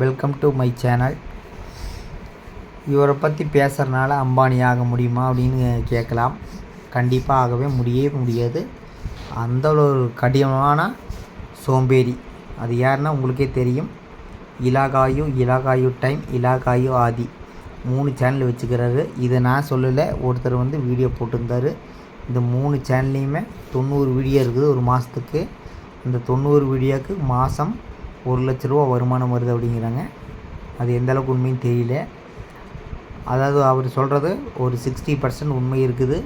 Welcome to my channel. இவரை பற்றி பேசுகிறனால அம்பானி ஆக முடியுமா அப்படின்னு கேட்கலாம். கண்டிப்பாக ஆகவே முடியாது. அந்த ஒரு கடினமான சோம்பேறி. அது யாருன்னா உங்களுக்கே தெரியும். இலாகாயு டைம், இலாகாயு ஆதி 3 சேனல் வச்சுக்கிறாரு. இதை நான் சொல்லலை, ஒருத்தர் வீடியோ போட்டிருந்தார். இந்த 3 சேனல்லையுமே 90 வீடியோ இருக்குது ஒரு மாதத்துக்கு. இந்த 90 வீடியோவுக்கு மாதம் 1 லட்ச ரூபா வருமானம் வருது அப்படிங்கிறாங்க. அது எந்தளவுக்கு உண்மைன்னு தெரியல. அதாவது அவர் சொல்கிறது ஒரு 60% உண்மை இருக்குது.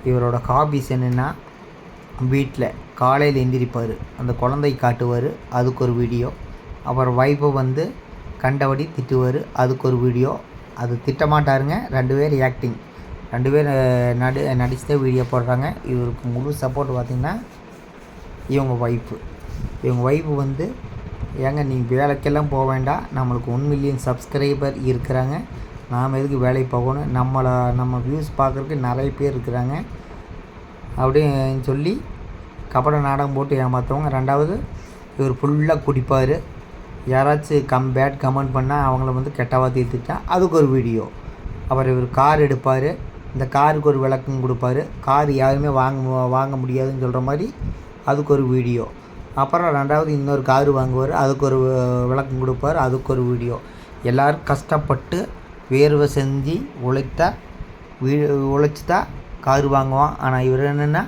இவரோட ஹாபிஸ் என்னென்னா, வீட்டில் காலையில் எந்திரிப்பார், அந்த குழந்தை காட்டுவார், அதுக்கு ஒரு வீடியோ. அப்புறம் வைஃபை கண்டபடி திட்டுவார், அதுக்கு ஒரு வீடியோ. அது திட்டமாட்டாருங்க, 2 பேர் ஆக்டிங், 2 பேர் நடிச்சுட்டே வீடியோ போடுறாங்க. இவருக்கு முழு சப்போர்ட் பார்த்திங்கன்னா இவங்க ஒய்ஃபு ஏங்க நீ வேலைக்கெல்லாம் போக வேண்டாம், நம்மளுக்கு 1 மில்லியன் சப்ஸ்கிரைபர் இருக்கிறாங்க, நாம் எதுக்கு வேலைக்கு போகணும், நம்ம வியூஸ் பார்க்குறதுக்கு நிறைய பேர் இருக்கிறாங்க அப்படின்னு சொல்லி கபட நாடகம் போட்டு ஏமாற்றுவாங்க. 2வது இவர் ஃபுல்லாக குடிப்பார். யாராச்சும் பேட் கமெண்ட் பண்ணால் அவங்கள கெட்ட வார்த்தை திட்டா அதுக்கு ஒரு வீடியோ. அப்புறம் இவர் கார் எடுப்பார், இந்த காருக்கு ஒரு விளக்கம் கொடுப்பார். கார் யாருமே வாங்க முடியாதுன்னு சொல்கிற மாதிரி அதுக்கு ஒரு வீடியோ. அப்புறம் 2வது இன்னொரு கார் வாங்குவார், அதுக்கு ஒரு விளக்கம் கொடுப்பார், அதுக்கு ஒரு வீடியோ. எல்லோரும் கஷ்டப்பட்டு வேர்வை செஞ்சு உழைச்சி தான் கார் வாங்குவான். ஆனால் இவர் என்னென்னா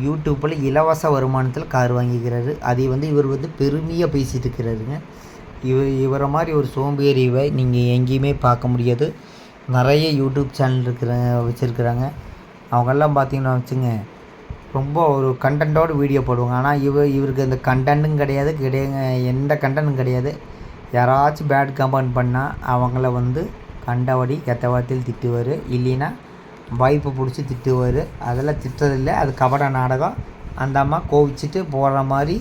யூடியூப்பில் இலவச வருமானத்தில் கார் வாங்கிக்கிறாரு. அதை இவர் பெருமையாக பேசிகிட்டு இருக்கிறாருங்க. இவரை மாதிரி ஒரு சோம்பேறிவை நீங்கள் எங்கேயுமே பார்க்க முடியாது. நிறைய யூடியூப் சேனல் வச்சுருக்குறாங்க. அவங்கெல்லாம் பார்த்திங்கன்னா வச்சுங்க, ரொம்ப ஒரு கண்டென்ட்டோடு வீடியோ போடுவாங்க. ஆனால் இவருக்கு அந்த கண்டென்ட்டும் கிடையாது, எந்த கண்டென்ட்டும் கிடையாது. யாராச்சும் பேட் கமெண்ட் பண்ணால் அவங்கள கண்டபடி கெட்ட வார்த்தையில் திட்டுவார், இல்லைன்னா வைஃபை பிடிச்சி திட்டுவார். அதெல்லாம் திட்டுறதில்லை, அது கபட நாடகம். அந்த அம்மா கோவிச்சிட்டு போடுற மாதிரி,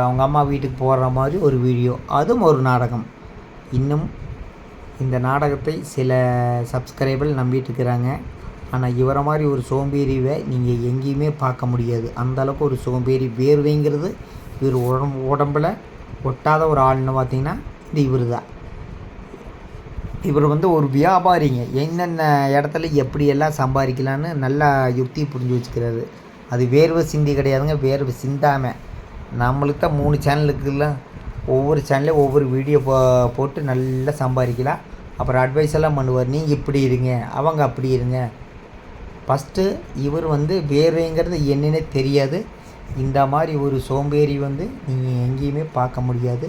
அவங்க அம்மா வீட்டுக்கு போடுற மாதிரி ஒரு வீடியோ, அதுவும் ஒரு நாடகம். இன்னும் இந்த நாடகத்தை சில சப்ஸ்கிரைபர் நம்பிட்டு இருக்கிறாங்க. ஆனால் இவரை மாதிரி ஒரு சோம்பேறிவை நீங்கள் எங்கேயுமே பார்க்க முடியாது. அந்தளவுக்கு ஒரு சோம்பேறி. வேர்வைங்கிறது இவர் உடம்பில் ஒட்டாத ஒரு ஆள்னு பார்த்திங்கன்னா இந்த இவர் தான். இவர் ஒரு வியாபாரிங்க. என்னென்ன இடத்துல எப்படியெல்லாம் சம்பாதிக்கலான்னு நல்லா யுக்தி புரிஞ்சு வச்சுக்கிறாரு. அது வேர்வை சிந்தி கிடையாதுங்க, வேர்வை சிந்தாமல். நம்மளுக்கு தான் 3 சேனலுக்குள்ள ஒவ்வொரு சேனல்லையும் ஒவ்வொரு வீடியோ போட்டு நல்லா சம்பாதிக்கலாம். அப்புறம் அட்வைஸ் எல்லாம் பண்ணுவார், நீங்கள் இப்படி இருங்க, அவங்க அப்படி இருங்க. ஃபஸ்ட்டு இவர் வேர்வைங்கிறது என்னன்னே தெரியாது. இந்த மாதிரி ஒரு சோம்பேறி நீங்கள் எங்கேயுமே பார்க்க முடியாது.